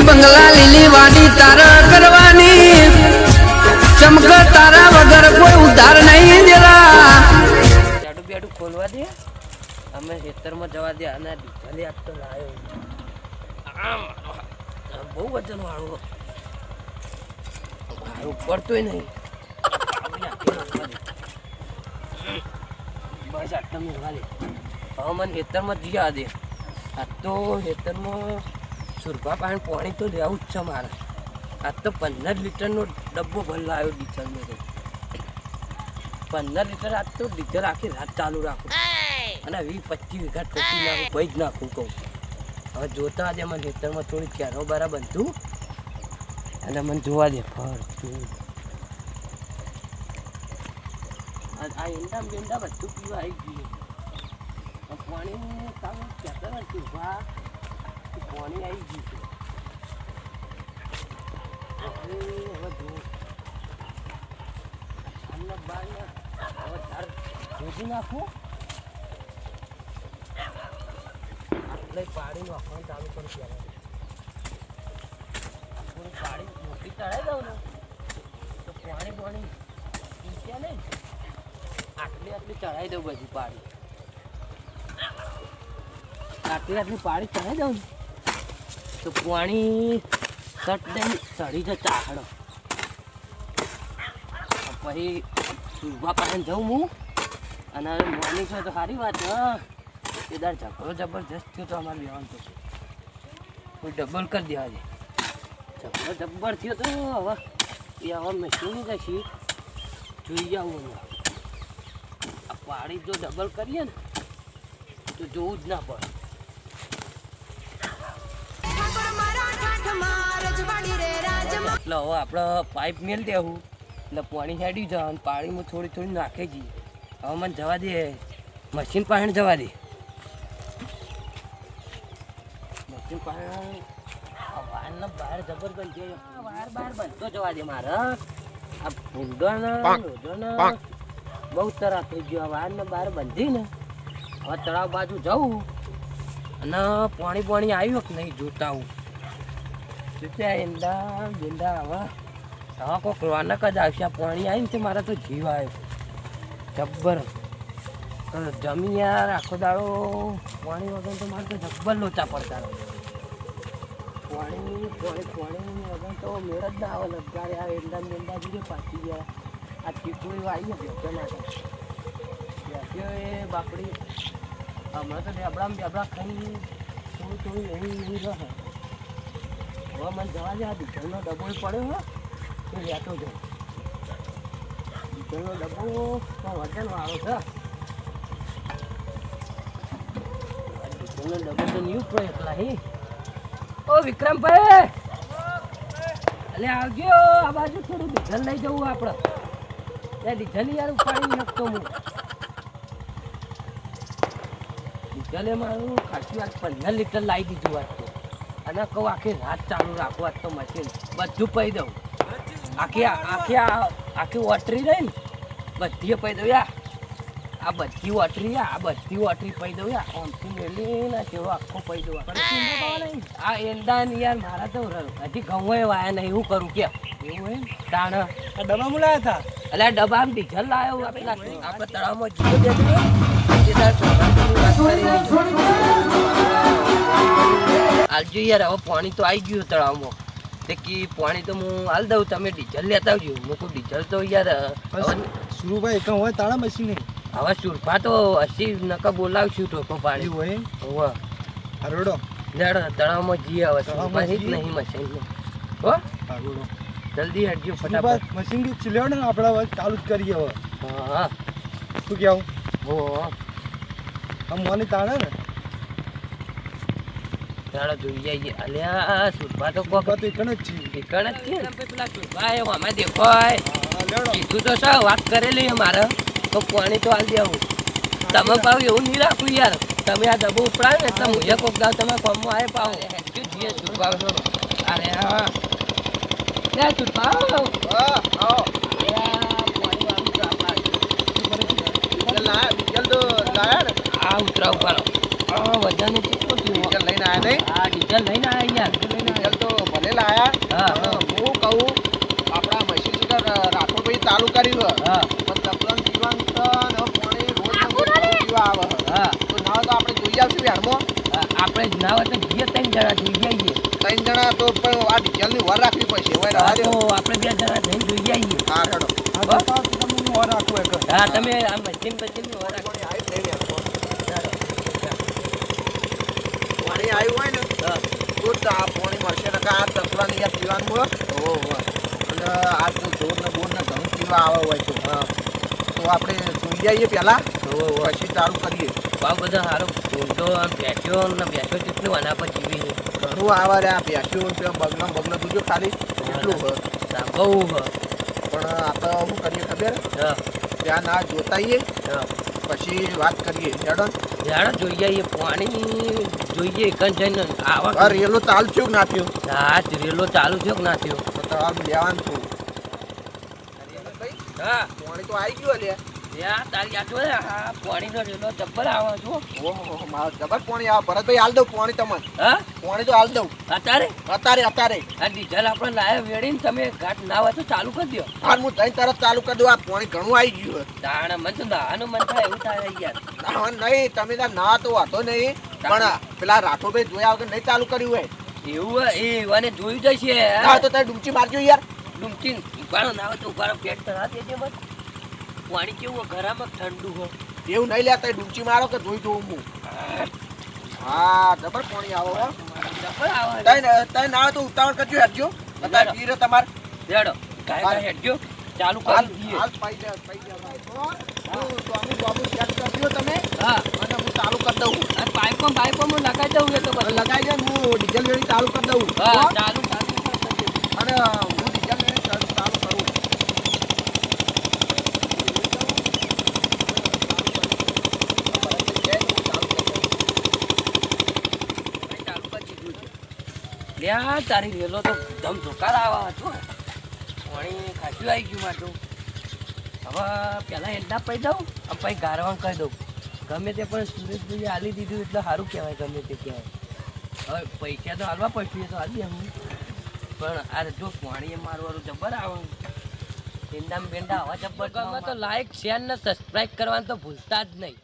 લીલી બંગલા લીલી વાડી તારા કરવાની ચમક તારા વગર કોઈ ઉધાર નહીં દેલા જાડુ બેડુ ખોલવા દે અમે ખેતરમાં જવા દે અને ડીઝલ આપતો લાયો બહુ વજન વાળું પડતોય નહીં બસ આટલા મેળવા દે હવે મને ખેતરમાં જીયા દે આ તો ખેતરમાં સુરભા પાણી પાણી તો લેવું જ છે મારે આજ તો 15 લીટરનો ડબ્બો ભરી લાવ્યો ડીઝલનો તો 15 લીટર આજ તો ડીઝલ આખી રાત ચાલુ રાખું અને 20-25 વીઘા ઠોકી નાખું ભાઈ જ નાખું કહું હવે જોતા આજે મને ખેતરમાં થોડી ક્યારો બારા બનતું અને મને જોવા દે ફળ આ ઈંડા બેંડા બધું પીવા આવી ગયું પાણી કામ કહેતા નથી પાણી આવી ગયું છે હવે જો બાર હવે તાર ભેગી નાખું આટલે પાણી નાખવાનું ચાલુ કરું ત્યારે થોડી પાણી મોટી ચડાવી દઉં ને તો પાણી પીસ્યા નહીં આટલી ચડાવી દઉં બધી પાણી આટલી પાણી ચડાવી દઉં ને તો પાણી સટ દઈને ચડી જાય ચાખડો પછી સુરભા પાસે જાઉં હું અને મોર્નિંગ છે તો સારી વાત હા એ દાર ઝઘડો જબરજસ્ત થયો તો અમારે બેવાનું તો કોઈ ડબલ કરી દેવા દે ઝઘડો જબ્બર થયો તો હવે એ હવે મશીની જશી જોઈ આવું આ પાણી જો ડબલ કરીએ ને તો જોવું જ ના પડે એટલે હવે આપણે પાઇપ મેળ દેવું એટલે પાણી હેડી જાય અને પાણીમાં થોડી થોડી નાખે જઈએ હવે મને જવા દે મશીન પાસે જવા દે મશીન પાસે વાયરના બહાર જબર બનશે વાયર બહાર બનતો જવા દે મારે આ ભૂંડોના રોજોના બહુ તરા થઈ ગયો આ વાયરના બહાર બંધી ને હવે તળાવ બાજુ જવું અને પાણી આવ્યું કે નહીં જોતા હું ઈંડા બેંડા હવે કોઈક રોનક જ આવશે આ પાણી આવીને તે મારા તો જીવ આવ્યો જબ્બર જમી યાર આખો દાડો પાણી વગર તો મારે તો જબ્બર લોચા પડતા પાણી વગર તો મેળ જ ના આવે લગાડે આ ઈંડા બેંડા બીજે પાછી ગયા આ ચીકુડી આવી ગયો બેસ્યો એ બાપડી હમણાં તો બેબડા ખાઈ થોડું એવી રહે હવે મને જવા દે આ ડીઝલનો ડબ્બો પડ્યો હો એ લેતો જાય ડીઝલનો ડબ્બો વજન વાળો છે ડીઝલનો ડબ્બો તો ન્યૂ પડે એટલા હી ઓ વિક્રમભાઈ અલે આવજો આ બાજુ થોડું ડીઝલ લઈ જવું આપણે ત્યાં ડીઝલ યાર ઉપાડી શકતો હું ડીઝલે મારું ખાસી વાત 15 લીટર લાવી દીધું વાત તો અને કહું આખી રાત ચાલુ રાખવું આજ તો મશીન બધું પી દઉં આખી વોટરી રહી ને બધી પી દઉં યા આ બધી વોટરી પી દઉં યા ઓમથી મેલી ને તેવો આખો પી દઉં આ એંડા ને યાર મારા તો હજી ઘઉં વાયા નહીં એવું કરું કે એવું હોય તાણ આ ડબ્બામાં લાયા હતા એટલે આ ડબ્બામાં ડીઝલ લાવ્યો આપણે તળાવમાં જીવો આલજો યાર હવે પાણી તો આવી ગયું તળાવમાં તે કે પાણી તો હું હાલ દઉં તમે ડીઝલ લેતા આવજો હું કહું ડીઝલ તો યાર સુરુભાઈ કહું હોય તાળા મશીન હવે સુરભા તો 80 નકા બોલાવશું ટોકો પાણી હોય હોવા હરોડો લેડો તળાવમાં જઈએ હવે સુરભા જ નહીં મશીન હો હરોડો જલ્દી હટજો ફટાફટ મશીન થી ચિલ્યો ને આપણે ચાલુ જ કરીએ હવે હા શું કેવું હો આમ મોની તાળે ને ચાલો જોઈ જઈએ અલ્યા સુરભા તો કોક તો એકણ જ છે પેલા સુરભા અમે દેખો કીધું તો સર વાત કરેલી અમારે તો પાણી તો હાલ દેવું તમે પાવ એવું નહીં રાખું યાર તમે આ ડબ્બો ઉપડાવે ને એટલે હું કોક દાવ તમે કોમમાં આવે પાવ જીએ સુરભા અરે હા સુરભા આ ઉતરાવ પાડો વજન કેટલું ડીઝલ લઈને આવ્યા નહીં ડીઝલ લઈને આવ્યા યાર ડીઝલ તો બીજા 3 જણા જોઈ આવીએ. 3 જણા તો પણ આ ડીઝલની વાર રાખવી પડશે હવે હા, રહેવા તો દો. આપણે 2 જણા જઈને જોઈ આવીએ. હા હેડો આ તો કાલ તમને ઓર રાખવું એક હા, તમે આ મશીન વાર રાખો. પાણી આવી જ નહીં યાર. ચાલો. પાણી આવ્યું હોય ને હા. તો જ આ પાણી મળશે ને આ તકલાની યાર પીવાનું હોય ઓહો. અને આ તો જોર ને બોર ને ઘણું પીવા આવે હોય તો હા. તો આપણે સુઈ જઈએ પહેલા ઓહો. પછી ચાલુ કરીએ. બહુ બધા સારું ઊંધો અને બેઠો કેટલું આના પર જીવી છે. ઘણું આવે રે આ પ્યાસ્યું બગલા તું ખાલી એટલું હોય બહુ હ. પણ આપણે શું કરીએ ખબર હા. ત્યાં ના જોતાઈએ હા. પછી વાત કરીએ હેડો જાડો જોઈએ આવીએ પાણી જોઈએ કણ જઈને આ આવા રેલો ચાલુ થયું કે ના થયું હા રેલો ચાલુ થયો કે ના થયો. તો તમારે લેવાનું છું હા પાણી તો આવી ગયું લે ત્યાં તારી આટો હા પાણીનો રેલો જબ્બર આવે છો. ઓહો મારા જબર પાણી આવે ભરતભાઈ હાલ દઉં પાણી તમને હા પાણી તો હાલ દઉં અત્યારે અત્યારે આ ડીઝલ આપણે લાયા વેડીને તમે ઘાટ ના હોય તો ચાલુ કરી દો. હાલ હું જઈને તરત ચાલુ કરી દઉં આ પાણી ઘણું આવી ગયું તાણ મન તો નાનું મન થાય એવું થાય યાર. ના નહીં તમે તાર ના તો વાતો નહીં પણ પેલા રાઠોભાઈ જોયા વગર નહીં ચાલુ કર્યું હોય એવું હોય એ મને જોયું જશે. ના તો તારે ડૂમચી મારજો યાર ડુમચી ઉપાડો ના હોય તો ઉપાડો પેટ ધરા દેજે બસ. પાણી કેવું હોય ઘરામાં ઠંડુ હોય. એવું નહીં લે તારે ડૂમચી મારો કે જોઈ જોઉં હું હા જબર પાણી આવો હો જબ્બર આવે. તઈ ના હોય તો ઉતાવળ કરજો હેડજો અત્યારે પીરે તમારે રેડો કાંઈ હેડજો ચાલુ હાલ કરી દઈએ. હાલ પાઈ જાય તો અમુક બાબુ સેટ કરજો તમે હા અને હું ચાલુ કરી દઉં આ પાઇપમાં લગાઈ દઉં એ તો પછી. લગાઈ જાય હું ડીઝલ વેળી ચાલુ કરી દઉં હા હો? ચાલુ અને હું ડીઝલ વેળી ચાલુ કરું લ્યા તારી રેલો તો ધમ ધોકાર આવા હતો. પાણી ખાસું આવી ગયું માટું. હવે પહેલાં એંડા પડી દઉં પછી ગારવાં કરી દઉં. ગમે તે પણ સુરેશભાઈએ આલી દીધું એટલે સારું કહેવાય ગમે તે કહેવાય. હવે પૈસા તો હાલવા પડશે તો હાલી હું પણ આ જો પાણી એ મારવાનું જબ્બર આવે. એંડા બેંડા આવા જબ્બર ગમે તો લાઈક શેર ને સબસ્ક્રાઈબ કરવાનું તો ભૂલતા જ નહીં.